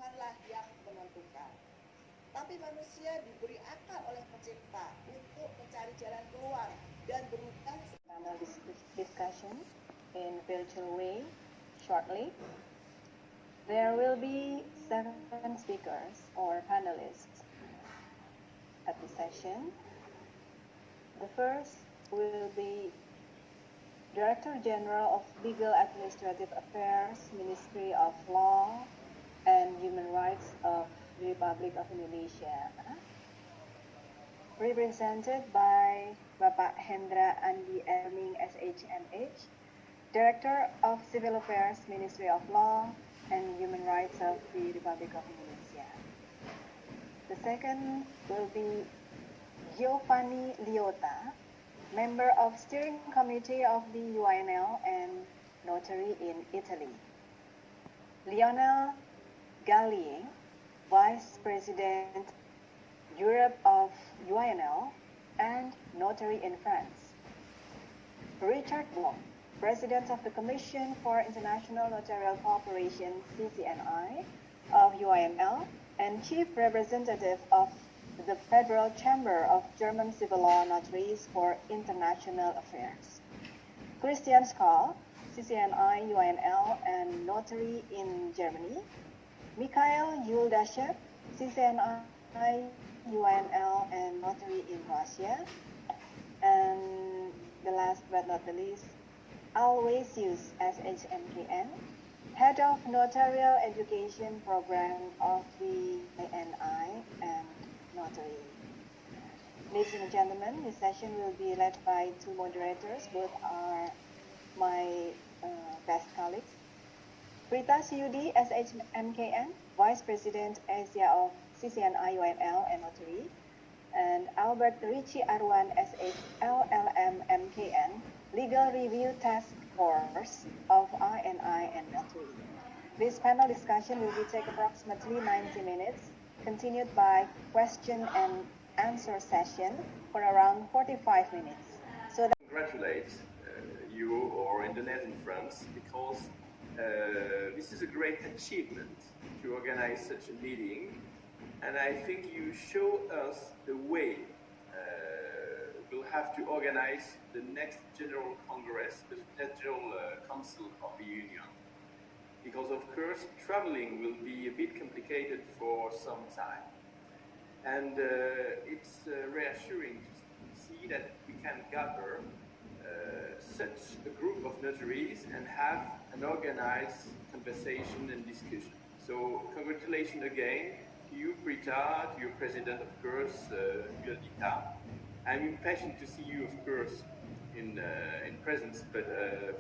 Tuhanlah yang menentukan. Tapi manusia diberi akal oleh pencipta untuk mencari jalan keluar dan berubah. Panel discussion in virtual way shortly. There will be 7 speakers or panelists at the session. The first will be Director General of Legal Administrative Affairs, Ministry of Law and Human Rights of the Republic of Indonesia, represented by Bapak Hendra Andi Erning SHMH, Director of Civil Affairs, Ministry of Law and Human Rights of the Republic of Indonesia. The second will be Giovanni Liota, Member of Steering Committee of the UINL and Notary in Italy. Lionel Gallier, Vice President Europe of UINL and Notary in France. Richard Blok, President of the Commission for International Notarial Cooperation, CCNI, of UINL and Chief Representative of the Federal Chamber of German Civil Law Notaries for International Affairs. Christian Schall, CCNI, UINL, and Notary in Germany. Mikhail Yuldashev, CCNI, UINL, and Notary in Russia. And the last but not the least, Aloysius SHMKN, Head of Notarial Education Program of the INI and Notary. Ladies and gentlemen, this session will be led by two moderators. Both are my best colleagues. Rita Siyudi, SHMKN, Vice President Asia of CCNI, UINL, and Notary, and Albert Richie Arwan, SHLLM, MKN, Legal Review Task Force of INI and Notary. This panel discussion will take approximately 90 minutes, continued by question and answer session for around 45 minutes. So that congratulate you or Indonesian friends because this is a great achievement to organize such a meeting, and I think you show us the way we'll have to organize the next General Congress, the next General Council of the Union. Because of course traveling will be a bit complicated for some time. And it's reassuring to see that we can gather such a group of notaries and have an organized conversation and discussion. So congratulations again to you, Brita, to your president, of course, Yudita. I'm impatient to see you, of course, in presence, but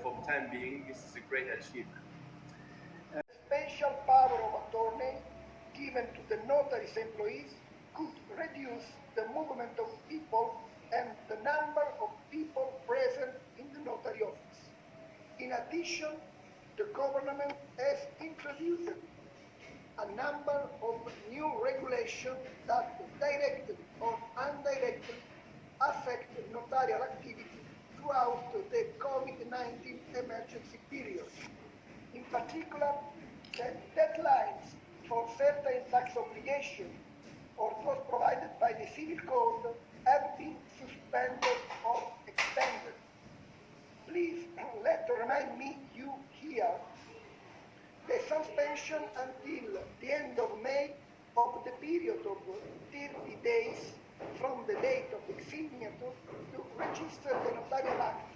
for the time being, this is a great achievement. Special power of attorney given to the notary's employees could reduce the movement of people and the number of people present in the notary office. In addition, the government has introduced a number of new regulations that directly or indirectly affect notarial activity throughout the COVID-19 emergency period. In particular, the deadlines for certain tax obligations or those provided by the Civil Code have been suspended or extended. Please let remind me you here the suspension until the end of May of the period of 30 days from the date of the signature to register the Notarial Act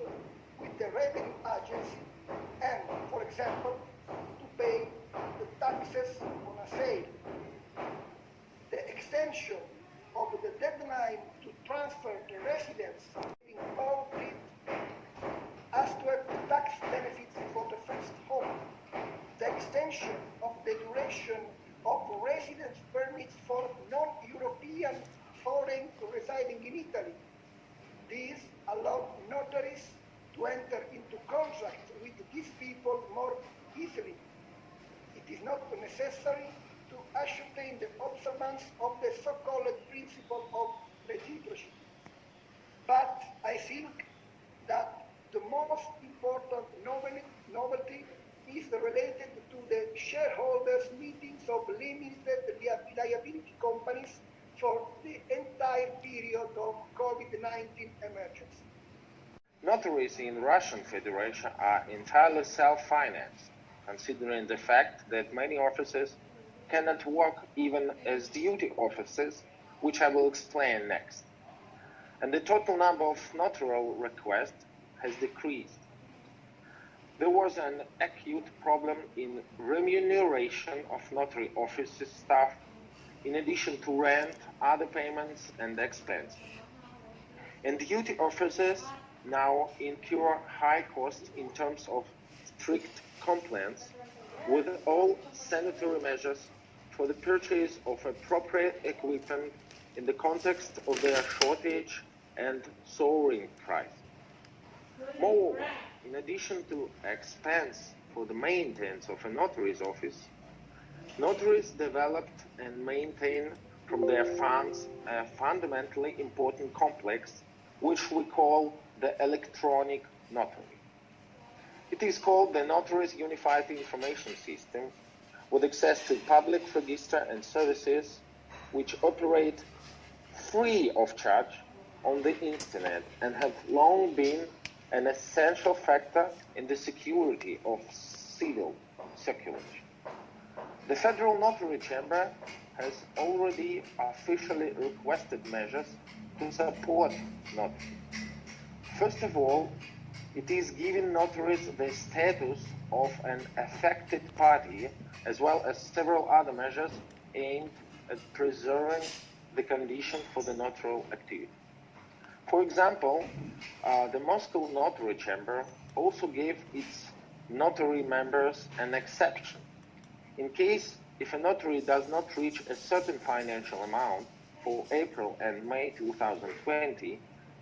with the Revenue Agency and, for example, to pay the taxes on a sale. The extension of the deadline to transfer the residence in all as to have the tax benefits for the first home. The extension of the duration of residence permits for non-European foreign residing in Italy. These allow notaries to enter into contracts with these people more easily. It is not necessary to ascertain the observance of the so-called principle of reciprocity. But I think that the most important novelty is related to the shareholders' meetings of limited liability companies for the entire period of COVID-19 emergency. Notaries in Russian Federation are entirely self-financed, considering the fact that many offices cannot work even as duty offices, which I will explain next. And the total number of notarial requests has decreased. There was an acute problem in remuneration of notary offices staff, in addition to rent, other payments, and expenses. And duty offices now incur high costs in terms of strict compliance with all sanitary measures for the purchase of appropriate equipment in the context of their shortage and soaring price. Moreover, in addition to expense for the maintenance of a notary's office, notaries developed and maintain from their funds a fundamentally important complex, which we call the electronic notary. It is called the Notary's Unified Information System, with access to public register and services which operate free of charge on the internet and have long been an essential factor in the security of civil circulation. The Federal Notary Chamber has already officially requested measures to support notaries. First of all, it is giving notaries the status of an affected party, as well as several other measures aimed at preserving the condition for the notarial activity. For example, the Moscow Notary Chamber also gave its notary members an exception. In case if a notary does not reach a certain financial amount for April and May 2020,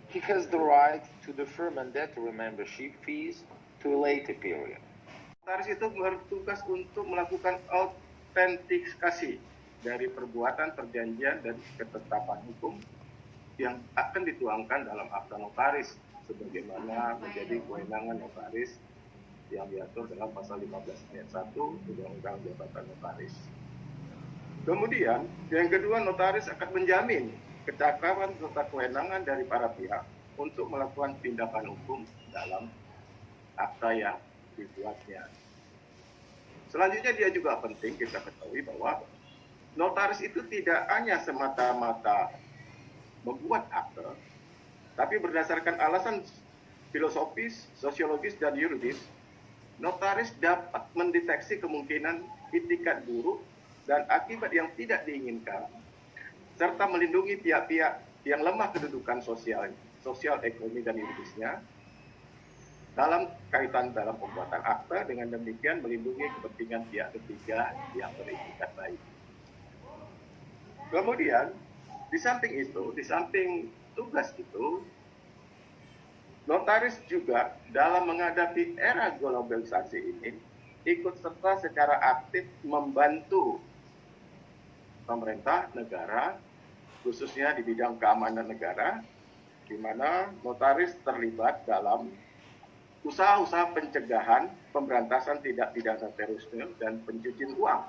he has the right to defer mandatory membership fees to a later period. Notaris itu bertugas untuk melakukan autentikasi dari perbuatan, perjanjian, dan ketetapan hukum yang akan dituangkan dalam akta notaris sebagaimana menjadi kewenangan notaris yang diatur dalam pasal 15 ayat 1 Undang-Undang Jabatan Notaris. Kemudian, yang kedua, notaris akan menjamin ketakaran serta kewenangan dari para pihak untuk melakukan tindakan hukum dalam akta yang dibuatnya. Selanjutnya, dia juga penting kita ketahui bahwa notaris itu tidak hanya semata-mata membuat akte, tapi berdasarkan alasan filosofis, sosiologis, dan yuridis, notaris dapat mendeteksi kemungkinan itikat buruk dan akibat yang tidak diinginkan, serta melindungi pihak-pihak yang lemah kedudukan sosial, ekonomi, dan yuridisnya dalam kaitan dalam pembuatan akta, dengan demikian melindungi kepentingan pihak ketiga yang beritikat baik. Kemudian, di samping tugas itu, notaris juga dalam menghadapi era globalisasi ini ikut serta secara aktif membantu pemerintah negara, khususnya di bidang keamanan negara, di mana notaris terlibat dalam usaha-usaha pencegahan, pemberantasan tindak pidana terorisme, dan pencucian uang.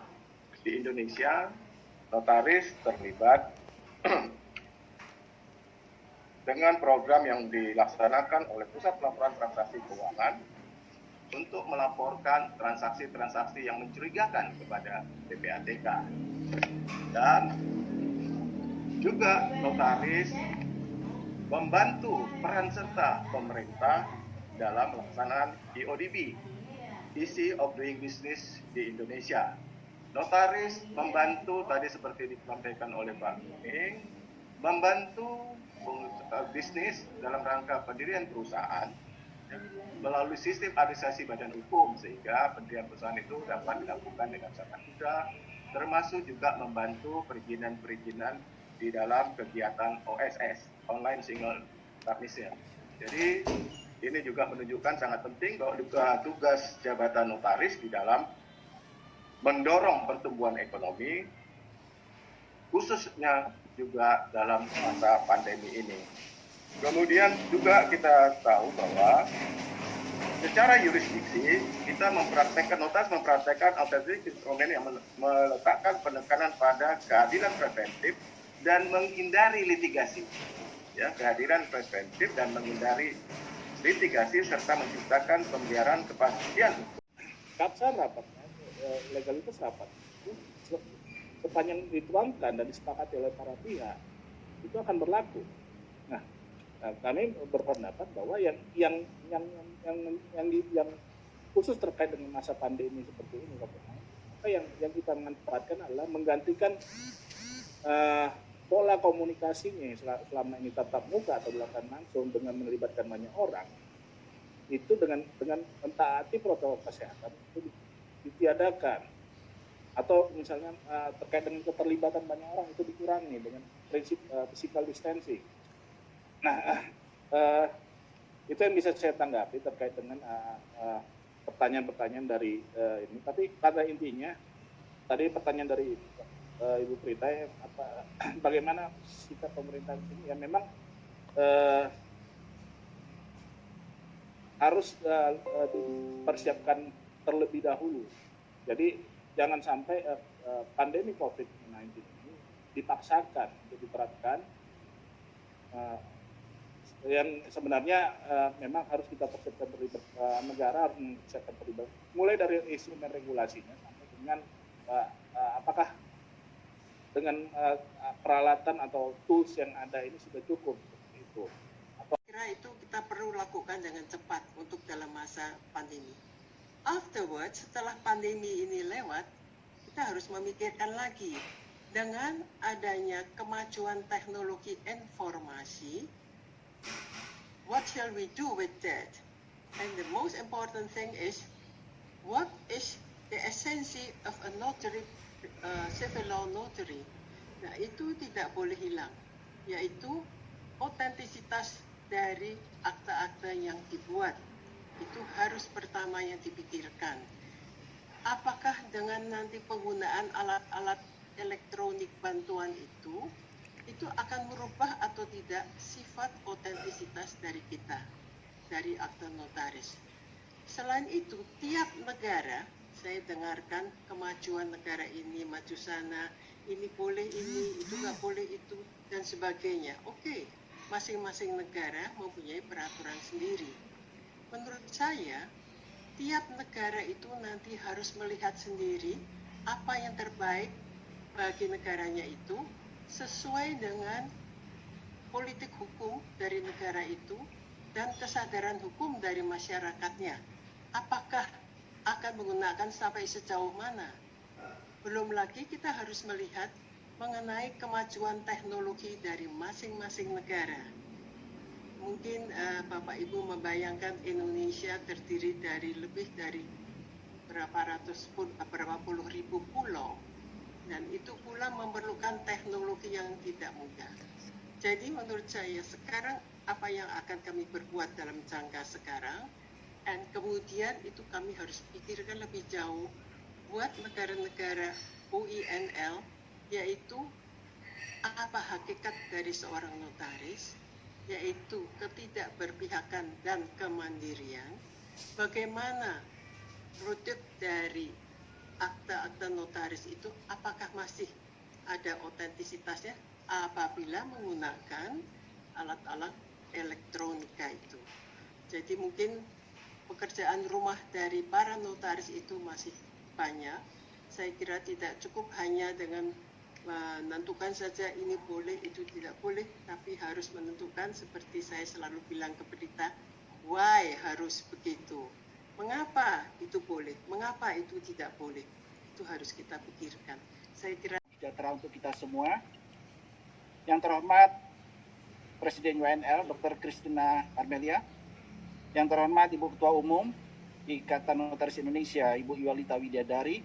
Di Indonesia, notaris terlibat dengan program yang dilaksanakan oleh Pusat Pelaporan Transaksi Keuangan untuk melaporkan transaksi-transaksi yang mencurigakan kepada PPATK. Dan juga notaris membantu peran serta pemerintah dalam pelaksanaan EODB, Easy of Doing Business di Indonesia. Notaris membantu, tadi seperti disampaikan oleh Pak Nuning, membantu bisnis dalam rangka pendirian perusahaan melalui sistem administrasi badan hukum, sehingga pendirian perusahaan itu dapat dilakukan dengan sangat mudah, termasuk juga membantu perizinan-perizinan di dalam kegiatan OSS, Online Single Submission. Jadi ini juga menunjukkan sangat penting bahwa tugas jabatan notaris di dalam mendorong pertumbuhan ekonomi, khususnya juga dalam masa pandemi ini. Kemudian juga kita tahu bahwa secara yurisdiksi kita notaris mempraktekkan authenticity domain yang meletakkan penekanan pada keadilan preventif dan menghindari litigasi. Ya, kehadiran preventif dan menghindari litigasi serta menciptakan pemeliharaan kepastian. Kapsa rapat, legalitas rapat itu sepanjang dituangkan dan disepakati oleh para pihak itu akan berlaku. Nah, kami berpendapat bahwa yang khusus terkait dengan masa pandemi seperti ini, maka yang kita manfaatkan adalah menggantikan pola komunikasinya selama ini tatap muka atau dilakukan langsung dengan melibatkan banyak orang itu dengan mentaati protokol kesehatan itu ditiadakan, atau misalnya terkait dengan keterlibatan banyak orang itu dikurangi dengan prinsip physical distancing. Nah, itu yang bisa saya tanggapi terkait dengan pertanyaan-pertanyaan dari ini. Tapi pada intinya tadi pertanyaan dari Ibu Prita, bagaimana sikap pemerintah ini? Ya memang harus dipersiapkan terlebih dahulu. Jadi jangan sampai pandemi COVID-19 ini dipaksakan untuk diterapkan. Yang sebenarnya memang harus kita persiapkan terlibat, negara harus mempersiapkan terlibat mulai dari instrumen regulasinya sampai dengan apakah dengan peralatan atau tools yang ada ini sudah cukup seperti itu. Kira itu kita perlu lakukan dengan cepat untuk dalam masa pandemi. Afterwards, setelah pandemi ini lewat, kita harus memikirkan lagi dengan adanya kemajuan teknologi informasi. What shall we do with that? And the most important thing is, what is the essence of a notary, civil law notary? Nah, itu tidak boleh hilang, yaitu otentisitas dari akta-akta yang dibuat. Itu harus pertama yang dipikirkan. Apakah dengan nanti penggunaan alat-alat elektronik bantuan itu akan merubah atau tidak sifat otentisitas dari kita, dari akta notaris. Selain itu, tiap negara, saya dengarkan kemajuan negara ini, maju sana, ini boleh ini, itu nggak boleh itu, dan sebagainya. Oke, masing-masing negara mempunyai peraturan sendiri. Menurut saya, tiap negara itu nanti harus melihat sendiri apa yang terbaik bagi negaranya itu, sesuai dengan politik hukum dari negara itu dan kesadaran hukum dari masyarakatnya. Apakah akan menggunakan sampai sejauh mana? Belum lagi kita harus melihat mengenai kemajuan teknologi dari masing-masing negara. Mungkin Bapak Ibu membayangkan Indonesia terdiri dari lebih dari berapa puluh ribu pulau. Dan itu pula memerlukan teknologi yang tidak mudah. Jadi menurut saya sekarang apa yang akan kami berbuat dalam jangka sekarang, dan kemudian itu kami harus pikirkan lebih jauh buat negara-negara UINL, yaitu apa hakikat dari seorang notaris, yaitu ketidakberpihakan dan kemandirian, bagaimana produk dari akta-akta notaris itu apakah masih ada otentisitasnya apabila menggunakan alat-alat elektronika itu. Jadi mungkin pekerjaan rumah dari para notaris itu masih banyak. Saya kira tidak cukup hanya dengan menentukan saja ini boleh, itu tidak boleh, tapi harus menentukan seperti saya selalu bilang ke Prita, why harus begitu. Mengapa itu boleh? Mengapa itu tidak boleh? Itu harus kita pikirkan. Saya kira sejahtera untuk kita semua. Yang terhormat Presiden UNL Dr. Christina Armelia, yang terhormat Ibu Ketua Umum Ikatan Notaris Indonesia Ibu Iwalita Widyadari,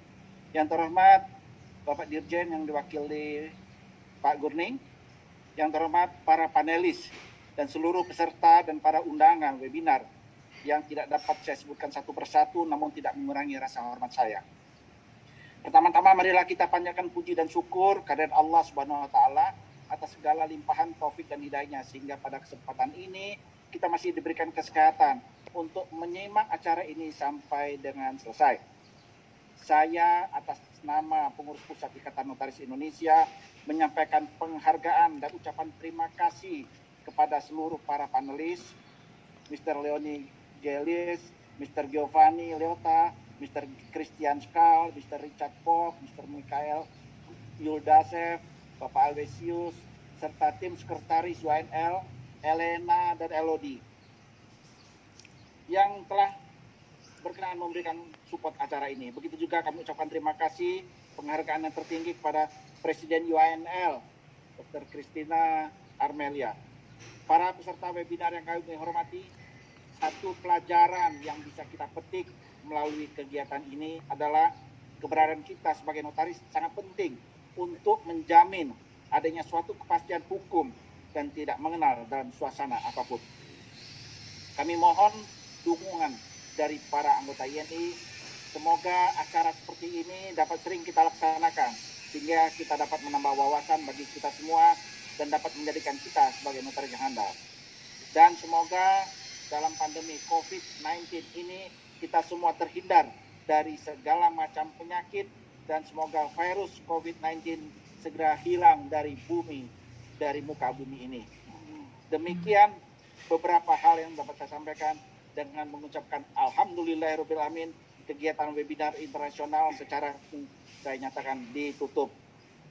yang terhormat Bapak Dirjen yang diwakili Pak Gurning, yang terhormat para panelis dan seluruh peserta dan para undangan webinar yang tidak dapat saya sebutkan satu persatu, namun tidak mengurangi rasa hormat saya. Pertama-tama marilah kita panjatkan puji dan syukur kehadirat Allah Subhanahu wa Ta'ala atas segala limpahan taufik dan hidayahnya, sehingga pada kesempatan ini kita masih diberikan kesehatan, untuk menyimak acara ini sampai dengan selesai. Saya atas nama pengurus pusat Ikatan Notaris Indonesia menyampaikan penghargaan dan ucapan terima kasih kepada seluruh para panelis, Mr. Leoni Gelis, Mr. Giovanni Leota, Mr. Christian Skal, Mr. Richard Pop, Mr. Mikael Yuldasev, Bapak Alvesius, serta tim sekretaris UNL, Elena dan Elodie, yang telah berkenan memberikan support acara ini. Begitu juga kami ucapkan terima kasih penghargaan yang tertinggi kepada Presiden UNL, Dr. Christina Armelia. Para peserta webinar yang kami hormati, satu pelajaran yang bisa kita petik melalui kegiatan ini adalah keberadaan kita sebagai notaris sangat penting untuk menjamin adanya suatu kepastian hukum dan tidak mengenal dalam suasana apapun. Kami mohon dukungan dari para anggota INI. Semoga acara seperti ini dapat sering kita laksanakan sehingga kita dapat menambah wawasan bagi kita semua dan dapat menjadikan kita sebagai notaris yang handal. Dan semoga dalam pandemi COVID-19 ini kita semua terhindar dari segala macam penyakit dan semoga virus COVID-19 segera hilang dari bumi, dari muka bumi ini. Demikian beberapa hal yang dapat saya sampaikan dengan mengucapkan alhamdulillahirobbilalamin, kegiatan webinar internasional secara saya nyatakan ditutup.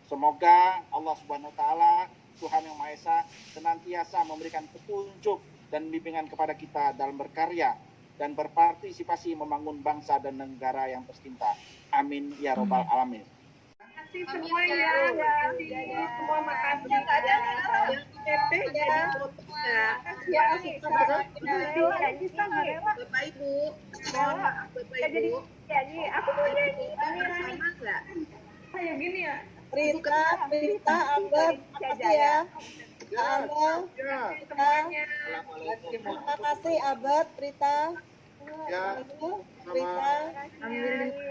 Semoga Allah Subhanahu wa taala, Tuhan Yang Maha Esa, senantiasa memberikan petunjuk dan bimbingan kepada kita dalam berkarya dan berpartisipasi membangun bangsa dan negara yang tercinta. Amin ya robbal alamin. Semua ya, semua makasih ada PP jadi ya Bapak Ibu, jadi aku mau nyanyi sama nggak? Kayak gini ya. Prita, Amber, makasih ya. Amber, terima kasih Abed, Prita. Ya, Prita.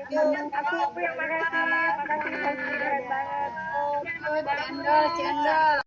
Aku yang makasih banget. Cendol.